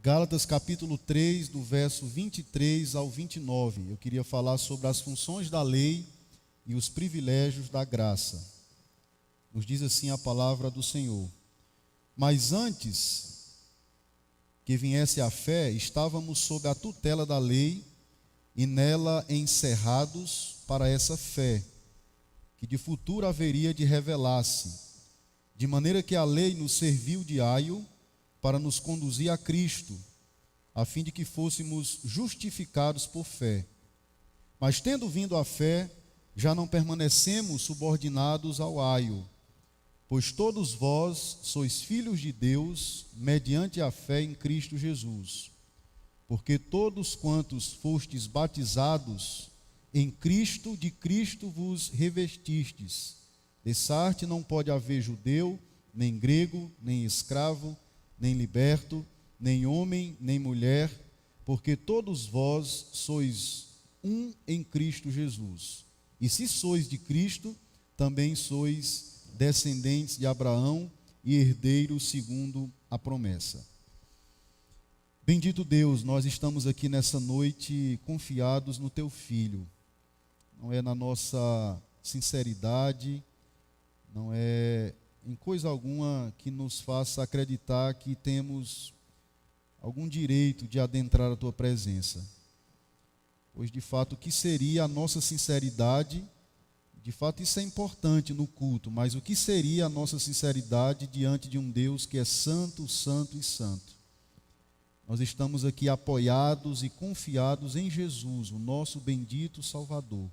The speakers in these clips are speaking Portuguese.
Gálatas capítulo 3, do verso 23 ao 29. Eu queria falar sobre as funções da lei e os privilégios da graça. Nos diz assim a palavra do Senhor: Mas antes que viesse a fé, estávamos sob a tutela da lei e nela encerrados para essa fé, que de futuro haveria de revelar-se, de maneira que a lei nos serviu de aio para nos conduzir a Cristo, a fim de que fôssemos justificados por fé. Mas tendo vindo a fé, já não permanecemos subordinados ao aio, pois todos vós sois filhos de Deus, mediante a fé em Cristo Jesus. Porque todos quantos fostes batizados em Cristo, de Cristo vos revestistes. Dessarte não pode haver judeu, nem grego, nem escravo, nem liberto, nem homem, nem mulher, porque todos vós sois um em Cristo Jesus. E se sois de Cristo, também sois descendentes de Abraão e herdeiros segundo a promessa. Bendito Deus, nós estamos aqui nessa noite confiados no Teu Filho. Não é na nossa sinceridade, não é em coisa alguma que nos faça acreditar que temos algum direito de adentrar a Tua presença. Pois de fato, o que seria a nossa sinceridade? De fato, isso é importante no culto, mas o que seria a nossa sinceridade diante de um Deus que é santo, santo e santo? Nós estamos aqui apoiados e confiados em Jesus, o nosso bendito Salvador.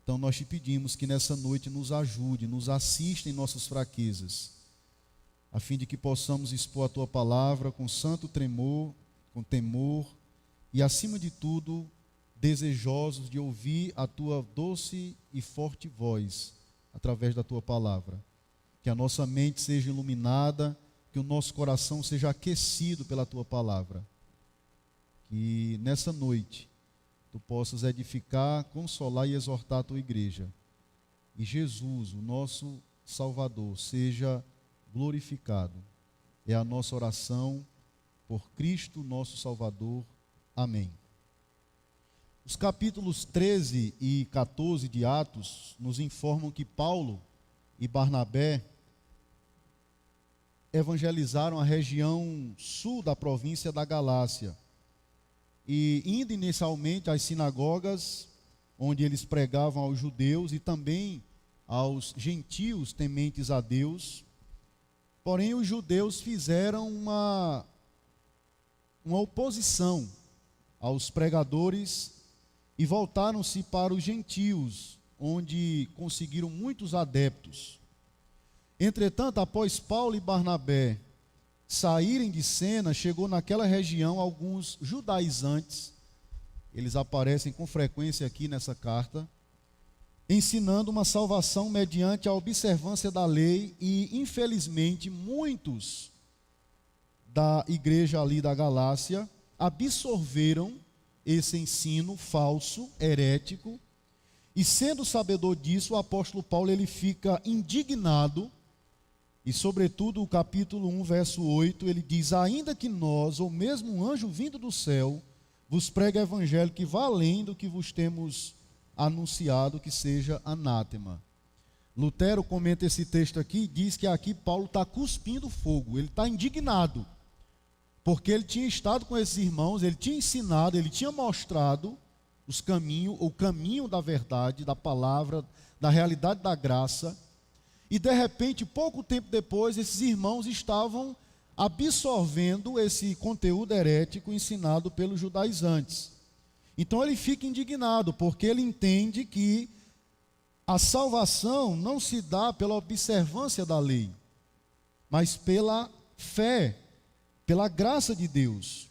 Então nós te pedimos que nessa noite nos ajude, nos assista em nossas fraquezas, a fim de que possamos expor a Tua palavra com santo tremor, com temor e, acima de tudo, desejosos de ouvir a Tua doce e forte voz através da Tua palavra. Que a nossa mente seja iluminada, que o nosso coração seja aquecido pela Tua palavra. Que nessa noite Tu possas edificar, consolar e exortar a Tua igreja. E Jesus, o nosso Salvador, seja glorificado. É a nossa oração por Cristo, nosso Salvador. Amém. Os capítulos 13 e 14 de Atos nos informam que Paulo e Barnabé evangelizaram a região sul da província da Galácia. E indo inicialmente às sinagogas, onde eles pregavam aos judeus e também aos gentios tementes a Deus. Porém, os judeus fizeram uma oposição aos pregadores e voltaram-se para os gentios, onde conseguiram muitos adeptos. Entretanto, após Paulo e Barnabé saírem de cena, chegou naquela região alguns judaizantes, eles aparecem com frequência aqui nessa carta, ensinando uma salvação mediante a observância da lei, e infelizmente muitos da igreja ali da Galácia absorveram esse ensino falso, herético, e sendo sabedor disso, o apóstolo Paulo ele fica indignado. E sobretudo o capítulo 1, verso 8, ele diz: ainda que nós, ou mesmo um anjo vindo do céu, vos pregue o evangelho que vá além do que vos temos anunciado, que seja anátema. Lutero comenta esse texto aqui e diz que aqui Paulo está cuspindo fogo, ele está indignado, porque ele tinha estado com esses irmãos, ele tinha ensinado, ele tinha mostrado o caminho da verdade, da palavra, da realidade da graça. E de repente, pouco tempo depois, esses irmãos estavam absorvendo esse conteúdo herético ensinado pelos judaizantes. Então ele fica indignado, porque ele entende que a salvação não se dá pela observância da lei, mas pela fé, pela graça de Deus.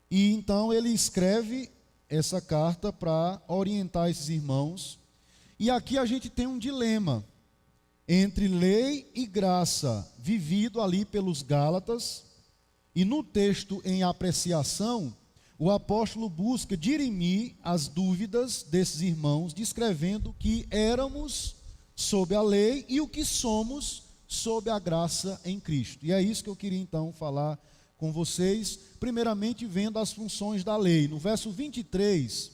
E então ele escreve essa carta para orientar esses irmãos. E aqui a gente tem um dilema entre lei e graça, vivido ali pelos Gálatas, e no texto em apreciação, o apóstolo busca dirimir as dúvidas desses irmãos, descrevendo que éramos sob a lei e o que somos sob a graça em Cristo. E é isso que eu queria então falar com vocês, primeiramente vendo as funções da lei. No verso 23,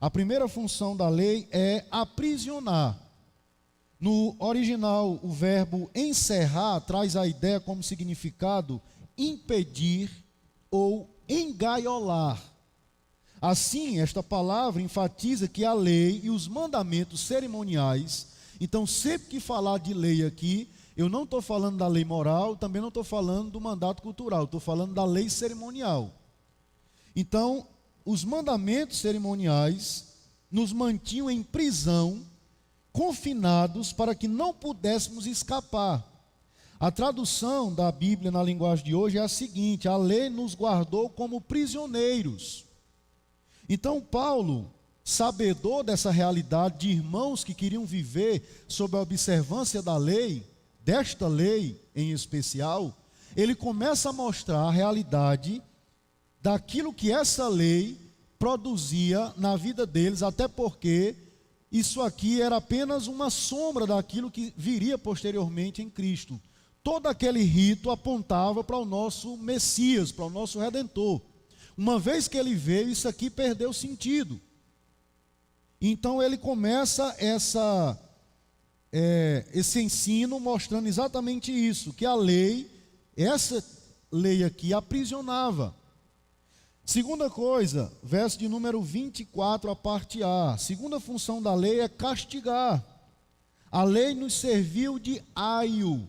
a primeira função da lei é aprisionar. No original, o verbo encerrar traz a ideia como significado impedir ou engaiolar. Assim, esta palavra enfatiza que a lei e os mandamentos cerimoniais, então sempre que falar de lei aqui, eu não estou falando da lei moral, também não estou falando do mandato cultural, estou falando da lei cerimonial. Então, os mandamentos cerimoniais nos mantinham em prisão, confinados, para que não pudéssemos escapar. A tradução da Bíblia na linguagem de hoje é a seguinte: a lei nos guardou como prisioneiros. Então Paulo, sabedor dessa realidade de irmãos que queriam viver sob a observância da lei, desta lei em especial, ele começa a mostrar a realidade daquilo que essa lei produzia na vida deles, até porque isso aqui era apenas uma sombra daquilo que viria posteriormente em Cristo. Todo aquele rito apontava para o nosso Messias, para o nosso Redentor. Uma vez que ele veio, isso aqui perdeu sentido. Então ele começa esse ensino mostrando exatamente isso, que a lei, essa lei aqui, aprisionava. Segunda coisa, verso de número 24, a parte A. Segunda função da lei é castigar. A lei nos serviu de aio.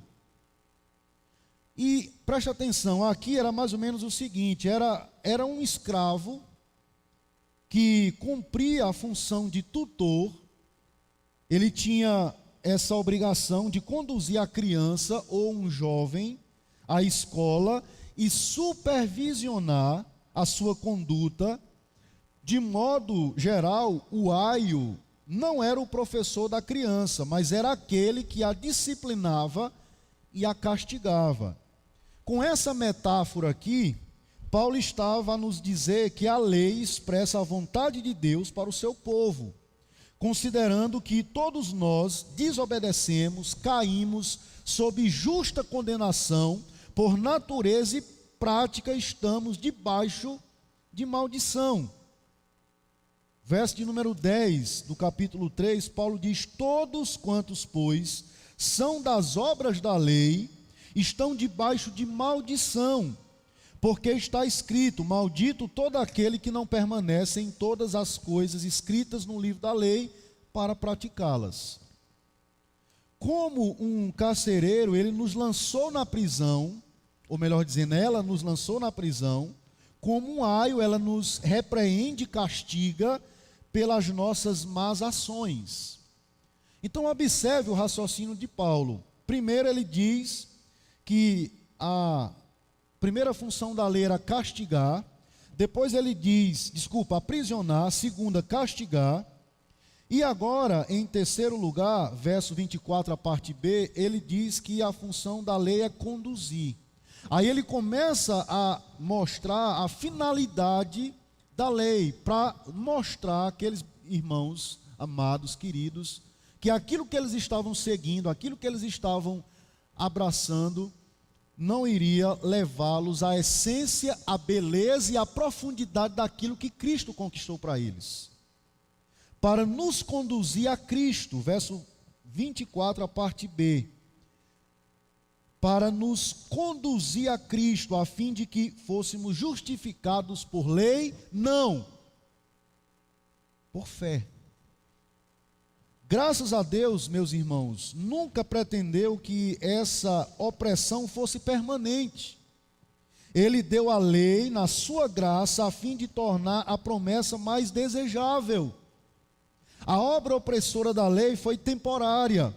E preste atenção, aqui era mais ou menos o seguinte: era um escravo que cumpria a função de tutor. Ele tinha essa obrigação de conduzir a criança ou um jovem à escola e supervisionar a sua conduta. De modo geral, o aio não era o professor da criança, mas era aquele que a disciplinava e a castigava. Com essa metáfora aqui, Paulo estava a nos dizer que a lei expressa a vontade de Deus para o seu povo, considerando que todos nós desobedecemos, caímos sob justa condenação, por natureza e prática estamos debaixo de maldição. Verso de número 10 do capítulo 3, Paulo diz: todos quantos, pois, são das obras da lei, estão debaixo de maldição, porque está escrito: maldito todo aquele que não permanece em todas as coisas escritas no livro da lei para praticá-las. Como um carcereiro, ele nos lançou na prisão, ou melhor dizendo, ela nos lançou na prisão, como um aio, ela nos repreende e castiga pelas nossas más ações. Então observe o raciocínio de Paulo. Primeiro ele diz que a primeira função da lei era castigar, depois ele diz, aprisionar, segunda, castigar, e agora, em terceiro lugar, verso 24, a parte B, ele diz que a função da lei é conduzir. Aí ele começa a mostrar a finalidade da lei, para mostrar àqueles irmãos amados, queridos, que aquilo que eles estavam seguindo, aquilo que eles estavam abraçando, não iria levá-los à essência, à beleza e à profundidade daquilo que Cristo conquistou para eles. Para nos conduzir a Cristo, verso 24, a parte B. Para nos conduzir a Cristo, a fim de que fôssemos justificados por lei, não, por fé. Graças a Deus, meus irmãos, nunca pretendeu que essa opressão fosse permanente. Ele deu a lei na sua graça a fim de tornar a promessa mais desejável. A obra opressora da lei foi temporária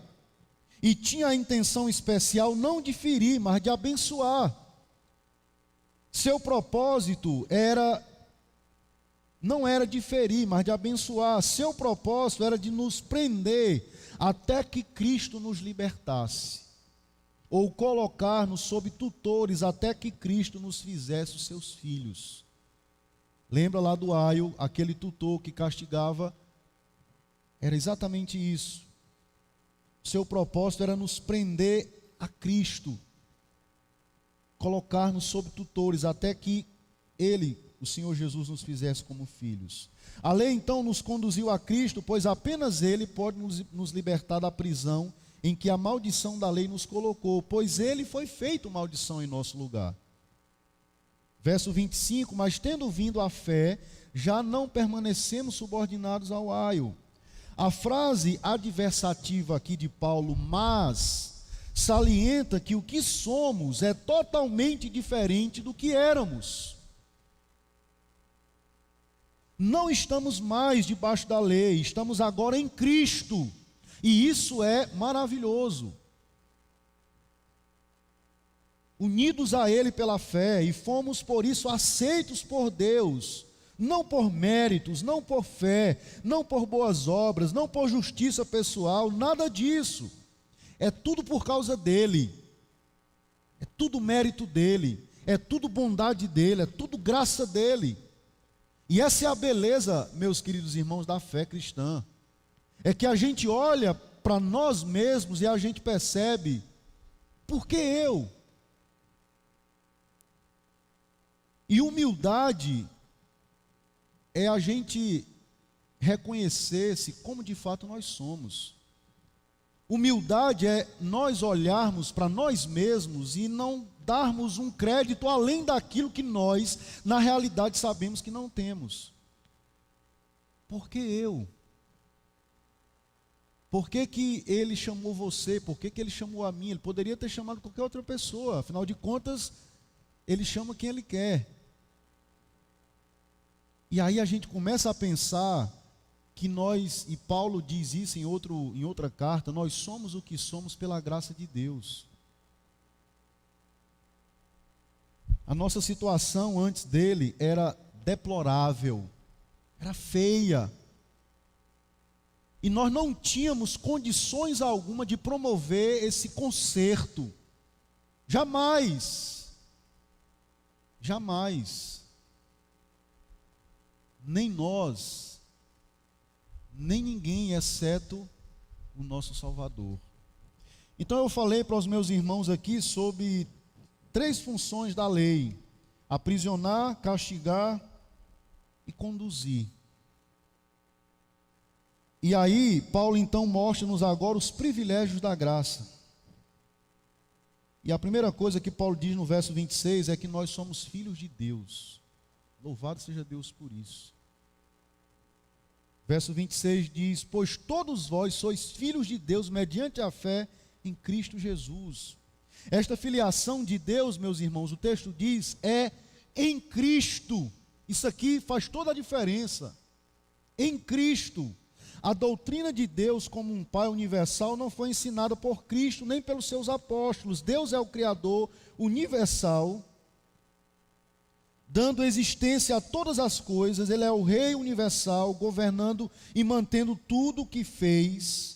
e tinha a intenção especial não de ferir, mas de abençoar. Seu propósito não era de ferir, mas de abençoar. Seu propósito era de nos prender até que Cristo nos libertasse, ou colocar-nos sob tutores até que Cristo nos fizesse os seus filhos. Lembra lá do aio, aquele tutor que castigava? Era exatamente isso. Seu propósito era nos prender a Cristo, colocar-nos sob tutores, até que Ele, o Senhor Jesus, nos fizesse como filhos. A lei então nos conduziu a Cristo, pois apenas Ele pode nos libertar da prisão em que a maldição da lei nos colocou, pois Ele foi feito maldição em nosso lugar. Verso 25, mas tendo vindo a fé, já não permanecemos subordinados ao aio. A frase adversativa aqui de Paulo, mas, salienta que o que somos é totalmente diferente do que éramos. Não estamos mais debaixo da lei, estamos agora em Cristo, e isso é maravilhoso. Unidos a Ele pela fé, e fomos por isso aceitos por Deus, não por méritos, não por fé, não por boas obras, não por justiça pessoal, nada disso. É tudo por causa dEle, é tudo mérito dEle, é tudo bondade dEle, é tudo graça dEle. E essa é a beleza, meus queridos irmãos, da fé cristã. É que a gente olha para nós mesmos e a gente percebe, por que eu? E humildade é a gente reconhecer-se como de fato nós somos. Humildade é nós olharmos para nós mesmos e não darmos um crédito além daquilo que nós, na realidade, sabemos que não temos. Por que eu? Por que que ele chamou você? Por que que ele chamou a mim? Ele poderia ter chamado qualquer outra pessoa, afinal de contas, ele chama quem ele quer. E aí a gente começa a pensar que nós, e Paulo diz isso em outra carta, nós somos o que somos pela graça de Deus. A nossa situação antes dele era deplorável, era feia. E nós não tínhamos condições alguma de promover esse conserto. Jamais. Jamais. Nem nós, nem ninguém, exceto o nosso Salvador. Então eu falei para os meus irmãos aqui sobre 3 funções da lei: aprisionar, castigar e conduzir. E aí, Paulo então mostra-nos agora os privilégios da graça. E a primeira coisa que Paulo diz no verso 26 é que nós somos filhos de Deus. Louvado seja Deus por isso. Verso 26 diz: pois todos vós sois filhos de Deus mediante a fé em Cristo Jesus. Esta filiação de Deus, meus irmãos, o texto diz, é em Cristo. Isso aqui faz toda a diferença. Em Cristo. A doutrina de Deus como um Pai universal não foi ensinada por Cristo nem pelos seus apóstolos. Deus é o Criador universal, dando existência a todas as coisas. Ele é o Rei universal, governando e mantendo tudo o que fez.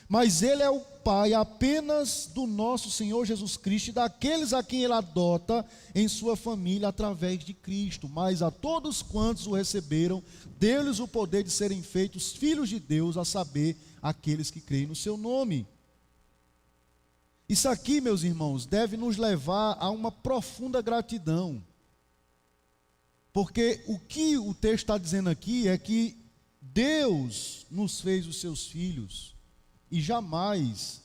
Mas Ele é o Pai apenas do nosso Senhor Jesus Cristo e daqueles a quem Ele adota em sua família através de Cristo. Mas a todos quantos o receberam, deu-lhes o poder de serem feitos filhos de Deus, a saber, aqueles que creem no seu nome. Isso aqui, meus irmãos, deve nos levar a uma profunda gratidão. Porque o que o texto está dizendo aqui é que Deus nos fez os seus filhos. E jamais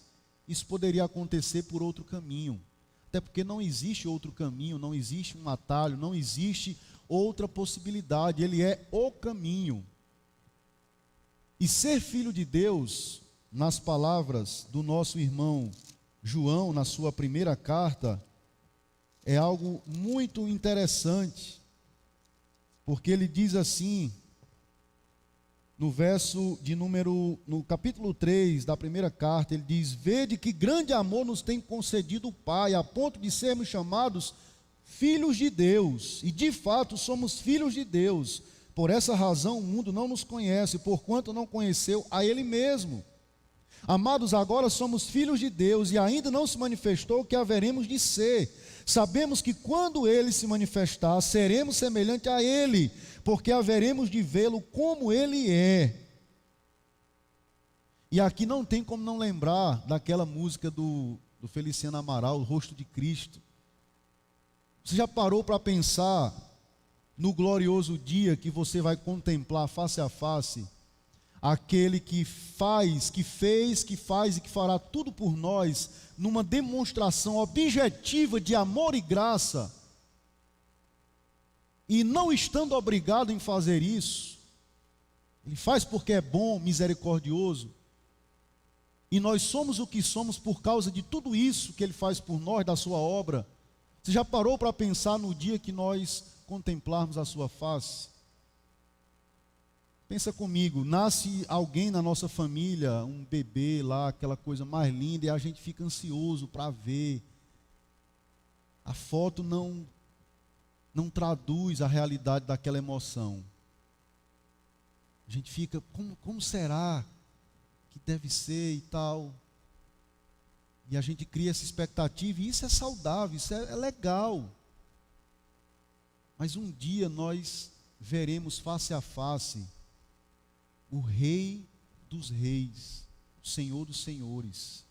isso poderia acontecer por outro caminho. Até porque não existe outro caminho, não existe um atalho, não existe outra possibilidade. Ele é o caminho. E ser filho de Deus, nas palavras do nosso irmão João, na sua primeira carta, é algo muito interessante. Porque ele diz assim, no capítulo 3 da primeira carta, ele diz: vede que grande amor nos tem concedido o Pai, a ponto de sermos chamados filhos de Deus. E de fato somos filhos de Deus. Por essa razão o mundo não nos conhece, porquanto não conheceu a Ele mesmo. Amados, agora somos filhos de Deus e ainda não se manifestou o que haveremos de ser. Sabemos que quando Ele se manifestar, seremos semelhante a Ele, porque haveremos de vê-lo como Ele é. E aqui não tem como não lembrar daquela música do Feliciano Amaral, O Rosto de Cristo. Você já parou para pensar no glorioso dia que você vai contemplar face a face aquele que faz, que fez, que faz e que fará tudo por nós, numa demonstração objetiva de amor e graça, e não estando obrigado em fazer isso, Ele faz porque é bom, misericordioso, e nós somos o que somos por causa de tudo isso que Ele faz por nós, da sua obra. Você já parou para pensar no dia que nós contemplarmos a sua face? Pensa comigo, nasce alguém na nossa família, um bebê lá, aquela coisa mais linda, e a gente fica ansioso para ver. A foto não traduz a realidade daquela emoção. A gente fica, como será que deve ser e tal? E a gente cria essa expectativa, e isso é saudável, isso é legal. Mas um dia nós veremos face a face o Rei dos Reis, o Senhor dos Senhores,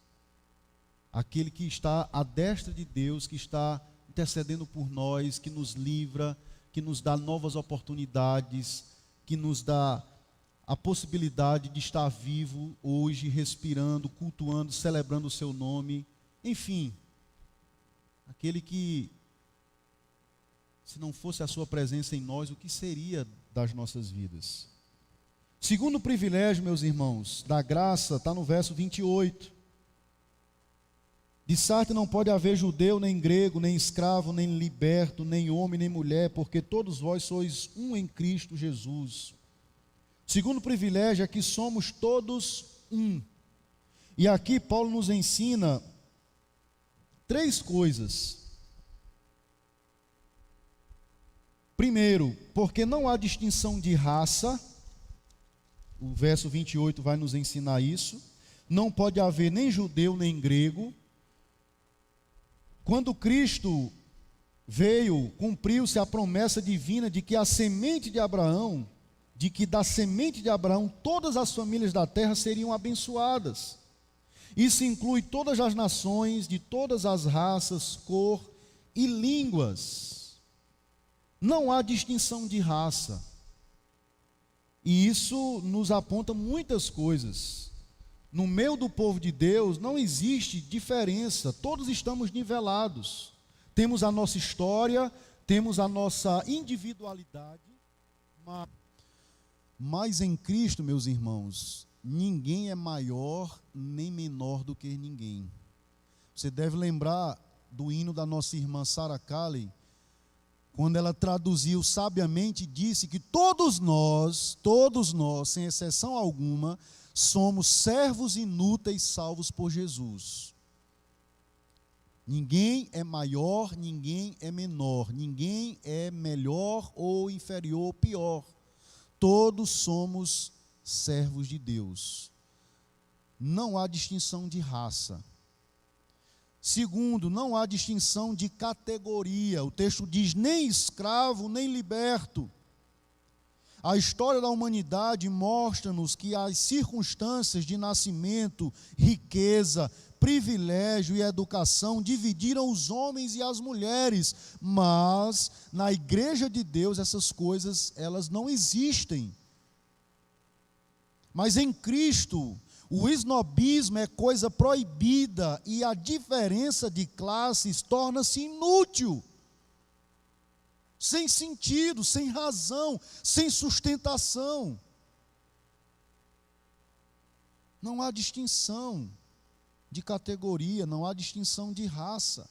aquele que está à destra de Deus, que está intercedendo por nós, que nos livra, que nos dá novas oportunidades, que nos dá a possibilidade de estar vivo hoje, respirando, cultuando, celebrando o seu nome, enfim, aquele que, se não fosse a sua presença em nós, o que seria das nossas vidas? Segundo privilégio, meus irmãos, da graça, está no verso 28. De Sarte não pode haver judeu, nem grego, nem escravo, nem liberto, nem homem, nem mulher, porque todos vós sois um em Cristo Jesus. Segundo privilégio é que somos todos um. E aqui Paulo nos ensina 3 coisas. Primeiro, porque não há distinção de raça. O verso 28 vai nos ensinar isso. Não pode haver nem judeu nem grego. Quando Cristo veio, cumpriu-se a promessa divina de que a semente de Abraão, de que da semente de Abraão todas as famílias da terra seriam abençoadas. Isso inclui todas as nações, de todas as raças, cor e línguas. Não há distinção de raça. E isso nos aponta muitas coisas. No meio do povo de Deus não existe diferença, todos estamos nivelados. Temos a nossa história, temos a nossa individualidade, mas em Cristo, meus irmãos, ninguém é maior nem menor do que ninguém. Você deve lembrar do hino da nossa irmã Sarah Calley, quando ela traduziu sabiamente, disse que todos nós, sem exceção alguma, somos servos inúteis salvos por Jesus. Ninguém é maior, ninguém é menor, ninguém é melhor ou inferior ou pior. Todos somos servos de Deus. Não há distinção de raça. Segundo, não há distinção de categoria. O texto diz nem escravo, nem liberto. A história da humanidade mostra-nos que as circunstâncias de nascimento, riqueza, privilégio e educação dividiram os homens e as mulheres, mas na igreja de Deus essas coisas, elas não existem. Mas em Cristo, o esnobismo é coisa proibida e a diferença de classes torna-se inútil. Sem sentido, sem razão, sem sustentação. Não há distinção de categoria, não há distinção de raça.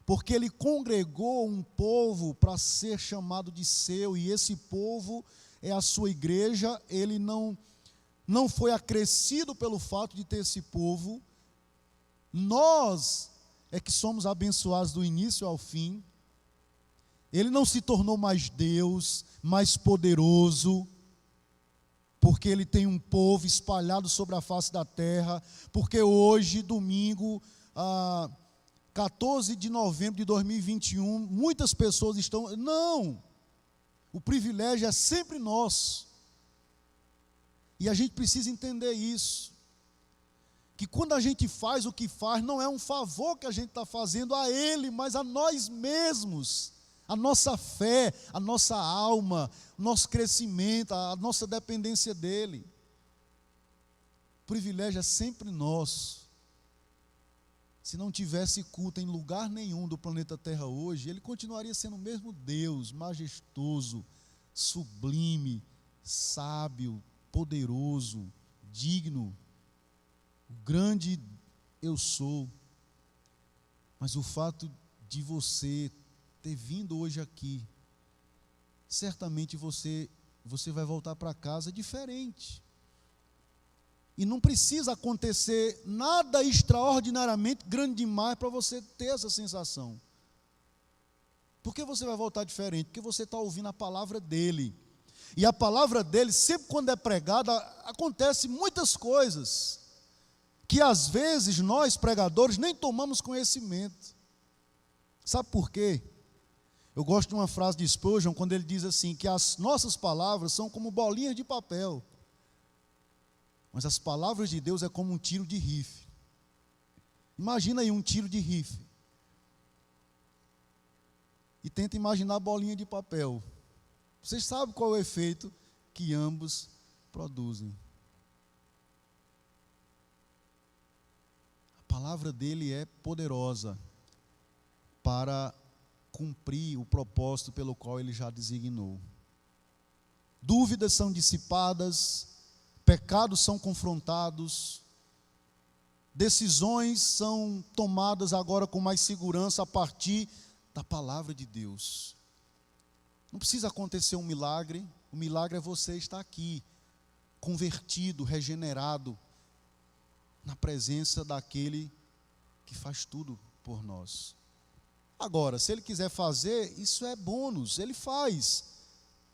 Porque Ele congregou um povo para ser chamado de seu, e esse povo é a sua igreja. Ele não foi acrescido pelo fato de ter esse povo. Nós é que somos abençoados do início ao fim. Ele não se tornou mais Deus, mais poderoso, porque Ele tem um povo espalhado sobre a face da terra, porque hoje, domingo, 14 de novembro de 2021, muitas pessoas estão... Não! O privilégio é sempre nosso. E a gente precisa entender isso. que quando a gente faz o que faz, não é um favor que a gente está fazendo a Ele, mas a nós mesmos, a nossa fé, a nossa alma, o nosso crescimento, a nossa dependência dEle. O privilégio é sempre nosso. Se não tivesse culto em lugar nenhum do planeta Terra hoje, Ele continuaria sendo o mesmo Deus, majestoso, sublime, sábio, poderoso, digno, o grande eu sou. Mas o fato de você ter vindo hoje aqui, certamente você vai voltar para casa diferente. E não precisa acontecer nada extraordinariamente grande demais para você ter essa sensação. Por que você vai voltar diferente? Porque você está ouvindo a palavra dele. E a palavra dele, sempre quando é pregada, acontece muitas coisas que às vezes nós, pregadores, nem tomamos conhecimento. Sabe por quê? Eu gosto de uma frase de Spurgeon, quando ele diz assim, que as nossas palavras são como bolinhas de papel, mas as palavras de Deus é como um tiro de rifle. Imagina aí um tiro de rifle. E tenta imaginar a bolinha de papel. Vocês sabem qual é o efeito que ambos produzem. A palavra dele é poderosa para cumprir o propósito pelo qual ele já designou. Dúvidas são dissipadas, pecados são confrontados, decisões são tomadas agora com mais segurança a partir da palavra de Deus. Não precisa acontecer um milagre, o milagre é você estar aqui, convertido, regenerado, na presença daquele que faz tudo por nós. Agora, se ele quiser fazer, isso é bônus, ele faz.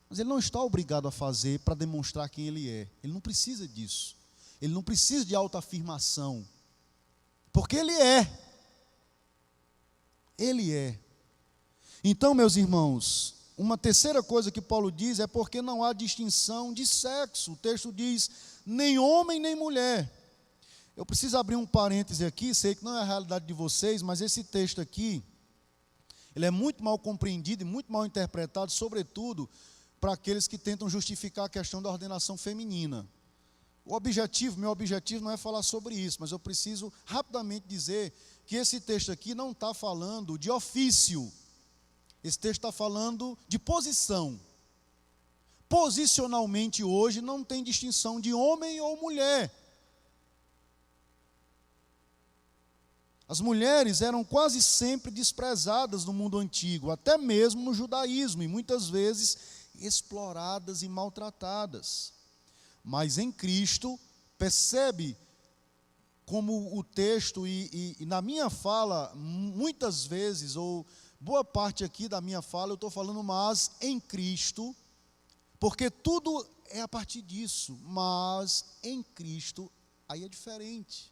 Mas ele não está obrigado a fazer para demonstrar quem ele é. Ele não precisa disso. Ele não precisa de autoafirmação. Porque ele é. Ele é. Então, meus irmãos, uma terceira coisa que Paulo diz é porque não há distinção de sexo. O texto diz, nem homem nem mulher. Eu preciso abrir um parêntese aqui, sei que não é a realidade de vocês, mas esse texto aqui, ele é muito mal compreendido e muito mal interpretado, sobretudo para aqueles que tentam justificar a questão da ordenação feminina. Meu objetivo não é falar sobre isso, mas eu preciso rapidamente dizer que esse texto aqui não está falando de ofício. Esse texto está falando de posição. Posicionalmente hoje não tem distinção de homem ou mulher. As mulheres eram quase sempre desprezadas no mundo antigo, até mesmo no judaísmo, e muitas vezes exploradas e maltratadas. Mas em Cristo, percebe como o texto, e na minha fala, muitas vezes, ou boa parte aqui da minha fala, eu estou falando mas em Cristo, porque tudo é a partir disso, mas em Cristo, aí é diferente.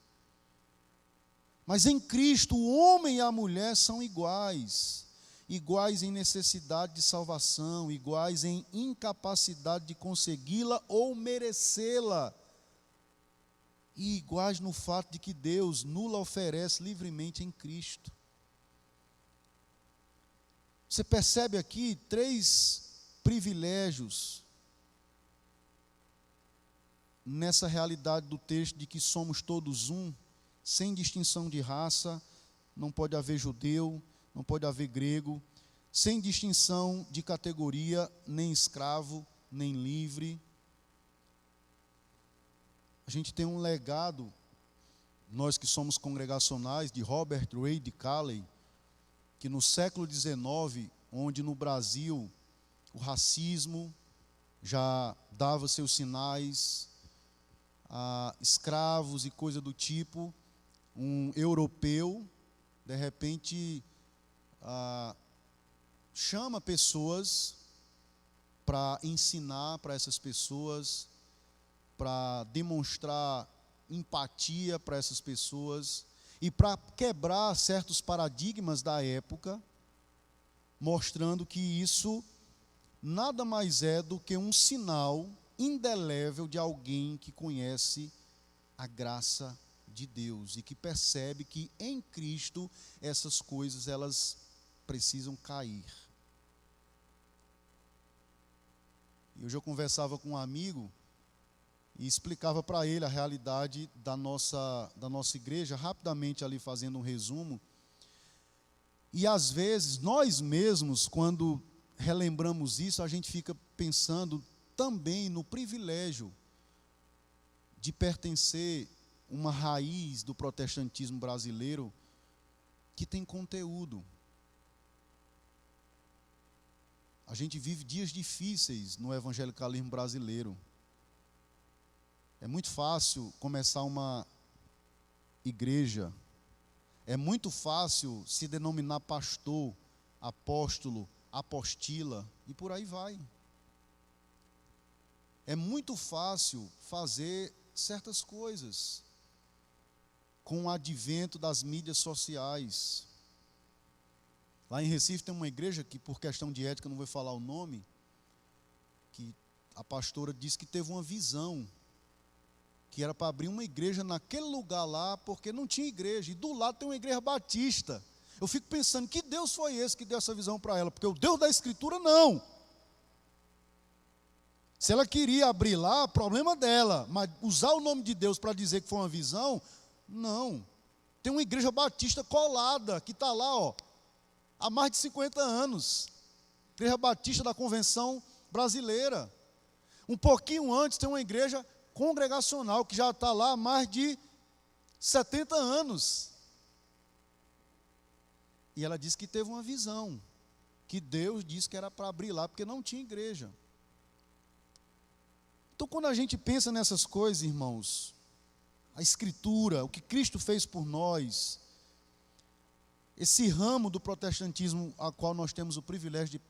Mas em Cristo, o homem e a mulher são iguais. Iguais em necessidade de salvação, iguais em incapacidade de consegui-la ou merecê-la. E iguais no fato de que Deus nos oferece livremente em Cristo. Você percebe aqui 3 privilégios nessa realidade do texto de que somos todos um, sem distinção de raça, não pode haver judeu, não pode haver grego, sem distinção de categoria, nem escravo, nem livre. A gente tem um legado, nós que somos congregacionais, de Robert Wade Calley, que no século XIX, onde no Brasil o racismo já dava seus sinais, escravos e coisa do tipo, um europeu, de repente, chama pessoas para ensinar para essas pessoas, para demonstrar empatia para essas pessoas e para quebrar certos paradigmas da época, mostrando que isso nada mais é do que um sinal indelével de alguém que conhece a graça de Deus e que percebe que em Cristo essas coisas elas precisam cair. E hoje eu conversava com um amigo e explicava para ele a realidade da nossa igreja, rapidamente ali fazendo um resumo. E às vezes, nós mesmos, quando relembramos isso, a gente fica pensando também no privilégio de pertencer a uma raiz do protestantismo brasileiro que tem conteúdo. A gente vive dias difíceis no evangelicalismo brasileiro. É muito fácil começar uma igreja. É muito fácil se denominar pastor, apóstolo, apostila e por aí vai. É muito fácil fazer certas coisas com o advento das mídias sociais. Lá em Recife tem uma igreja que, por questão de ética, não vou falar o nome, que a pastora disse que teve uma visão, que era para abrir uma igreja naquele lugar lá, porque não tinha igreja, e do lado tem uma igreja batista. Eu fico pensando, que Deus foi esse que deu essa visão para ela? Porque o Deus da Escritura não. Se ela queria abrir lá, problema dela, mas usar o nome de Deus para dizer que foi uma visão, não. Tem uma igreja batista colada, que está lá, ó, há mais de 50 anos. Igreja Batista da Convenção Brasileira. Um pouquinho antes tem uma igreja congregacional que já está lá há mais de 70 anos. E ela disse que teve uma visão, que Deus disse que era para abrir lá, porque não tinha igreja. Então, quando a gente pensa nessas coisas, irmãos, a Escritura, o que Cristo fez por nós, esse ramo do protestantismo a qual nós temos o privilégio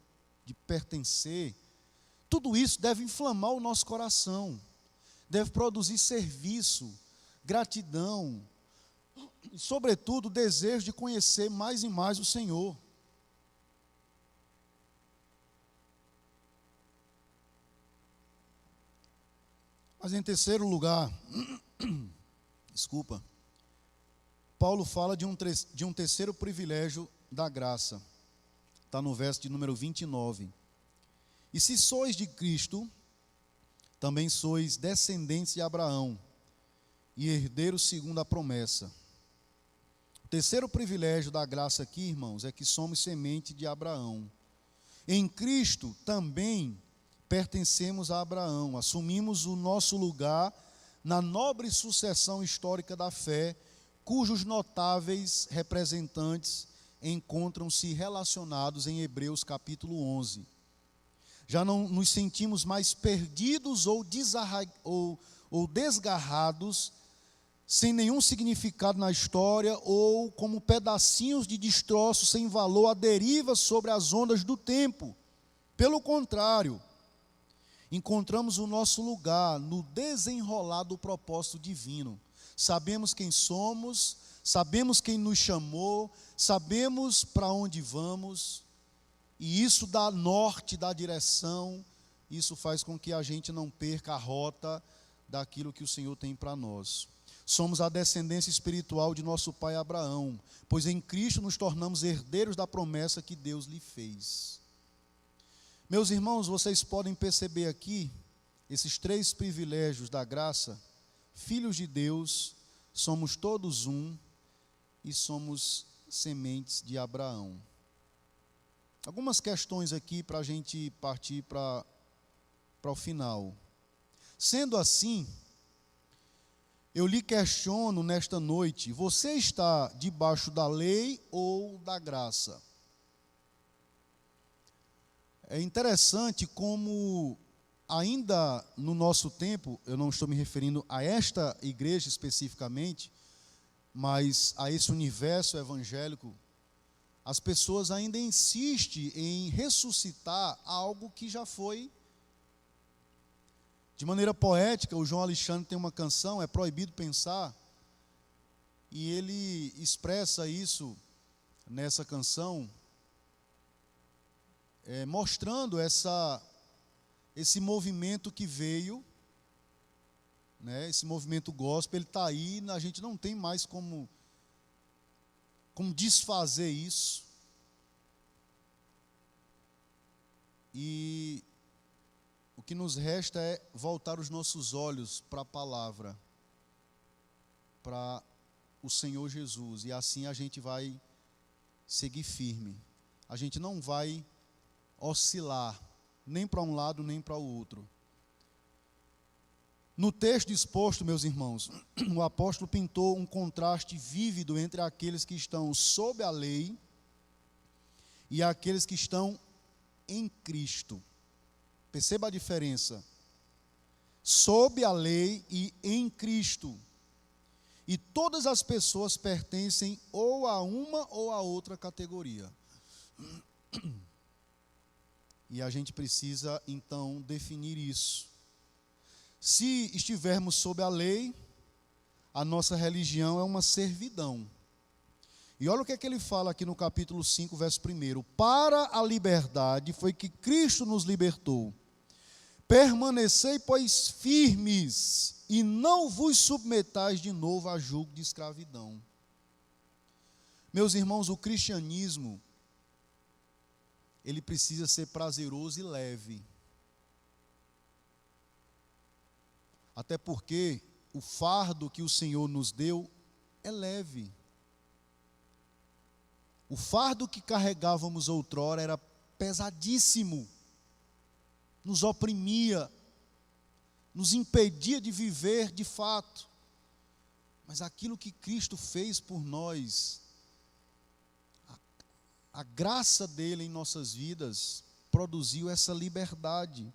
de pertencer, tudo isso deve inflamar o nosso coração, deve produzir serviço, gratidão, e, sobretudo, o desejo de conhecer mais e mais o Senhor. Mas em terceiro lugar, desculpa, Paulo fala de um terceiro privilégio da graça. Está no verso de número 29. E se sois de Cristo, também sois descendentes de Abraão, e herdeiros segundo a promessa. O terceiro privilégio da graça aqui, irmãos, é que somos semente de Abraão. Em Cristo também pertencemos a Abraão, assumimos o nosso lugar na nobre sucessão histórica da fé, cujos notáveis representantes encontram-se relacionados em Hebreus capítulo 11. Já não nos sentimos mais perdidos ou desgarrados, sem nenhum significado na história, ou como pedacinhos de destroços sem valor à deriva sobre as ondas do tempo. Pelo contrário, encontramos o nosso lugar no desenrolar do propósito divino. Sabemos quem somos, sabemos quem nos chamou, sabemos para onde vamos, e isso dá norte, dá direção, isso faz com que a gente não perca a rota daquilo que o Senhor tem para nós. Somos a descendência espiritual de nosso pai Abraão, pois em Cristo nos tornamos herdeiros da promessa que Deus lhe fez. Meus irmãos, vocês podem perceber aqui, esses três privilégios da graça: filhos de Deus, somos todos um e somos sementes de Abraão. Algumas questões aqui para a gente partir para o final. Sendo assim, eu lhe questiono nesta noite: você está debaixo da lei ou da graça? É interessante como, ainda no nosso tempo, eu não estou me referindo a esta igreja especificamente, mas a esse universo evangélico, as pessoas ainda insistem em ressuscitar algo que já foi. De maneira poética, o João Alexandre tem uma canção, É Proibido Pensar, e ele expressa isso nessa canção, mostrando esse movimento que veio né? Esse movimento gospel, ele está aí, a gente não tem mais como desfazer isso. E o que nos resta é voltar os nossos olhos para a palavra, para o Senhor Jesus, e assim a gente vai seguir firme. A gente não vai oscilar, nem para um lado, nem para o outro. No texto exposto, meus irmãos, o apóstolo pintou um contraste vívido entre aqueles que estão sob a lei e aqueles que estão em Cristo. Perceba a diferença. Sob a lei e em Cristo. E todas as pessoas pertencem ou a uma ou a outra categoria. E a gente precisa, então, definir isso. Se estivermos sob a lei, a nossa religião é uma servidão. E olha o que é que ele fala aqui no capítulo 5, verso 1. Para a liberdade foi que Cristo nos libertou. Permanecei, pois, firmes, e não vos submetais de novo a jugo de escravidão. Meus irmãos, o cristianismo, ele precisa ser prazeroso e leve. Até porque o fardo que o Senhor nos deu é leve. O fardo que carregávamos outrora era pesadíssimo. Nos oprimia, nos impedia de viver de fato. Mas aquilo que Cristo fez por nós, a graça dele em nossas vidas, produziu essa liberdade.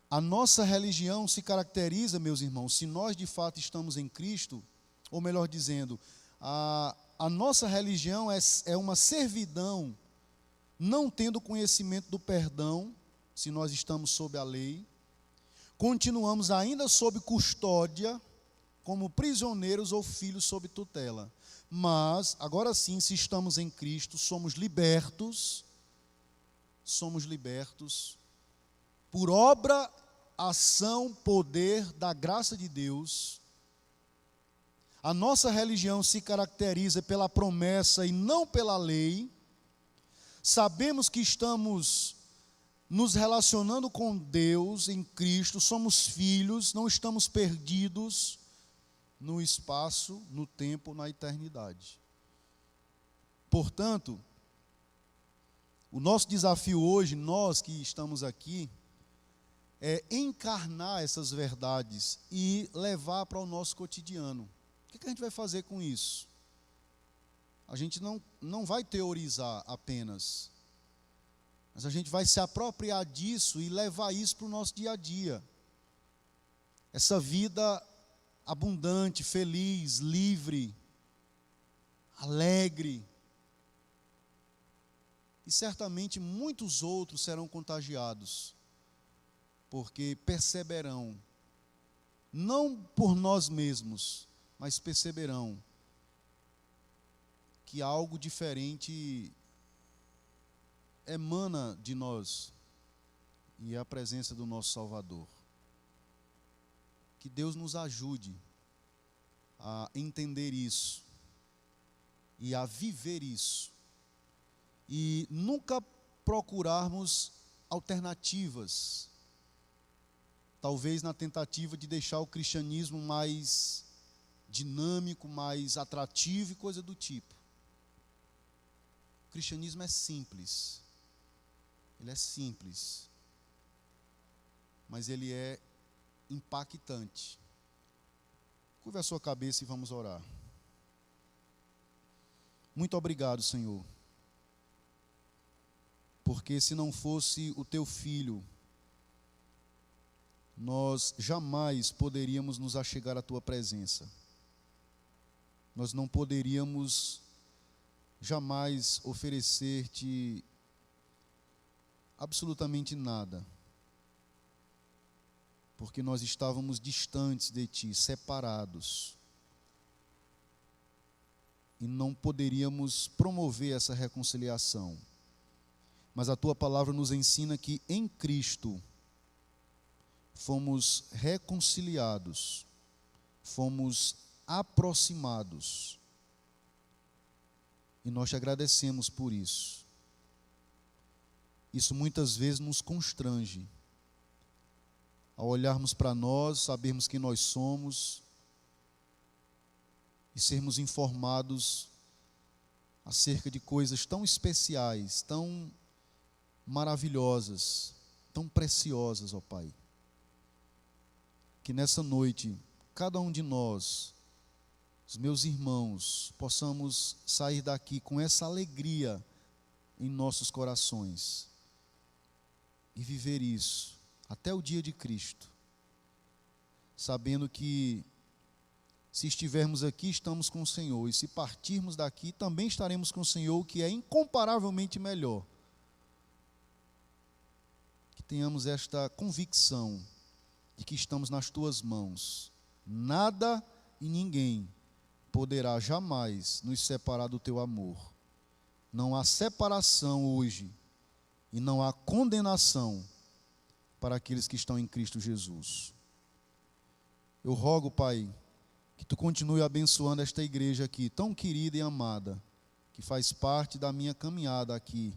A nossa religião se caracteriza, meus irmãos, se nós de fato estamos em Cristo, ou melhor dizendo, a nossa religião é uma servidão, não tendo conhecimento do perdão, se nós estamos sob a lei, continuamos ainda sob custódia, como prisioneiros ou filhos sob tutela. Mas, agora sim, se estamos em Cristo, somos libertos por obra, ação, poder da graça de Deus. A nossa religião se caracteriza pela promessa e não pela lei. Sabemos que estamos nos relacionando com Deus em Cristo, somos filhos, não estamos perdidos no espaço, no tempo, na eternidade. Portanto, o nosso desafio hoje, nós que estamos aqui, é encarnar essas verdades e levar para o nosso cotidiano. O que a gente vai fazer com isso? A gente não vai teorizar apenas, mas a gente vai se apropriar disso e levar isso para o nosso dia a dia. Essa vida abundante, feliz, livre, alegre. E certamente muitos outros serão contagiados, porque perceberão, não por nós mesmos, mas perceberão que algo diferente emana de nós, e é a presença do nosso Salvador. Que Deus nos ajude a entender isso e a viver isso, e nunca procurarmos alternativas, talvez na tentativa de deixar o cristianismo mais dinâmico, mais atrativo e coisa do tipo. O cristianismo é simples, ele é simples, mas ele é impactante. Curva a sua cabeça e vamos orar. Muito obrigado, Senhor, porque se não fosse o teu Filho, nós jamais poderíamos nos achegar à tua presença. Nós não poderíamos jamais oferecer-te absolutamente nada, porque nós estávamos distantes de ti, separados, e não poderíamos promover essa reconciliação. Mas a tua palavra nos ensina que em Cristo fomos reconciliados, fomos aproximados. E nós te agradecemos por isso. Isso muitas vezes nos constrange. Ao olharmos para nós, sabermos quem nós somos e sermos informados acerca de coisas tão especiais, tão maravilhosas, tão preciosas, ó Pai. Que nessa noite, cada um de nós, os meus irmãos, possamos sair daqui com essa alegria em nossos corações e viver isso até o dia de Cristo, sabendo que se estivermos aqui, estamos com o Senhor, e se partirmos daqui, também estaremos com o Senhor, o que é incomparavelmente melhor. Que tenhamos esta convicção de que estamos nas tuas mãos. Nada e ninguém poderá jamais nos separar do teu amor. Não há separação hoje e não há condenação para aqueles que estão em Cristo Jesus. Eu rogo, Pai, que tu continue abençoando esta igreja aqui, tão querida e amada, que faz parte da minha caminhada aqui.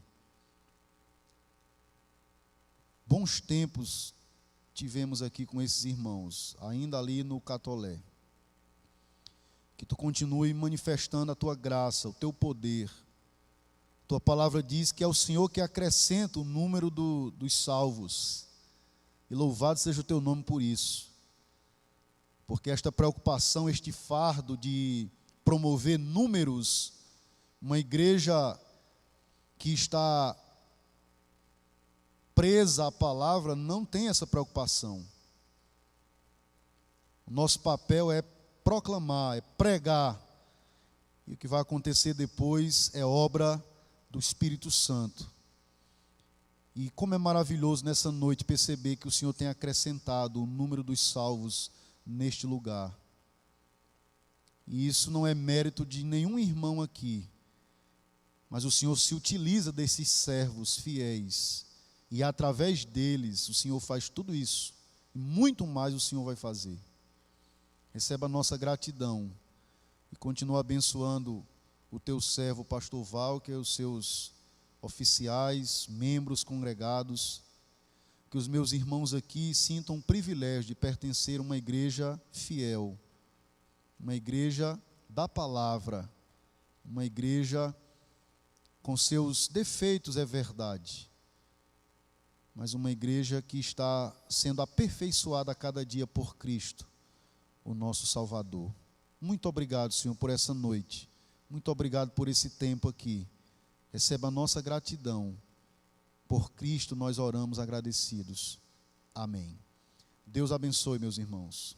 Bons tempos tivemos aqui com esses irmãos, ainda ali no Catolé. Que tu continue manifestando a tua graça, o teu poder. Tua palavra diz que é o Senhor que acrescenta o número dos salvos. E louvado seja o teu nome por isso. Porque esta preocupação, este fardo de promover números, uma igreja que está presa à palavra não tem essa preocupação. O nosso papel é proclamar, é pregar. E o que vai acontecer depois é obra do Espírito Santo. E como é maravilhoso nessa noite perceber que o Senhor tem acrescentado o número dos salvos neste lugar. E isso não é mérito de nenhum irmão aqui, mas o Senhor se utiliza desses servos fiéis, e através deles o Senhor faz tudo isso, e muito mais o Senhor vai fazer. Receba a nossa gratidão, e continua abençoando o teu servo, o pastor Walker, os seus oficiais, membros congregados, que os meus irmãos aqui sintam o privilégio de pertencer a uma igreja fiel, uma igreja da palavra, uma igreja com seus defeitos, é verdade, mas uma igreja que está sendo aperfeiçoada a cada dia por Cristo, o nosso Salvador. Muito obrigado, Senhor, por essa noite. Muito obrigado por esse tempo aqui. Receba a nossa gratidão. Por Cristo nós oramos agradecidos. Amém. Deus abençoe, meus irmãos.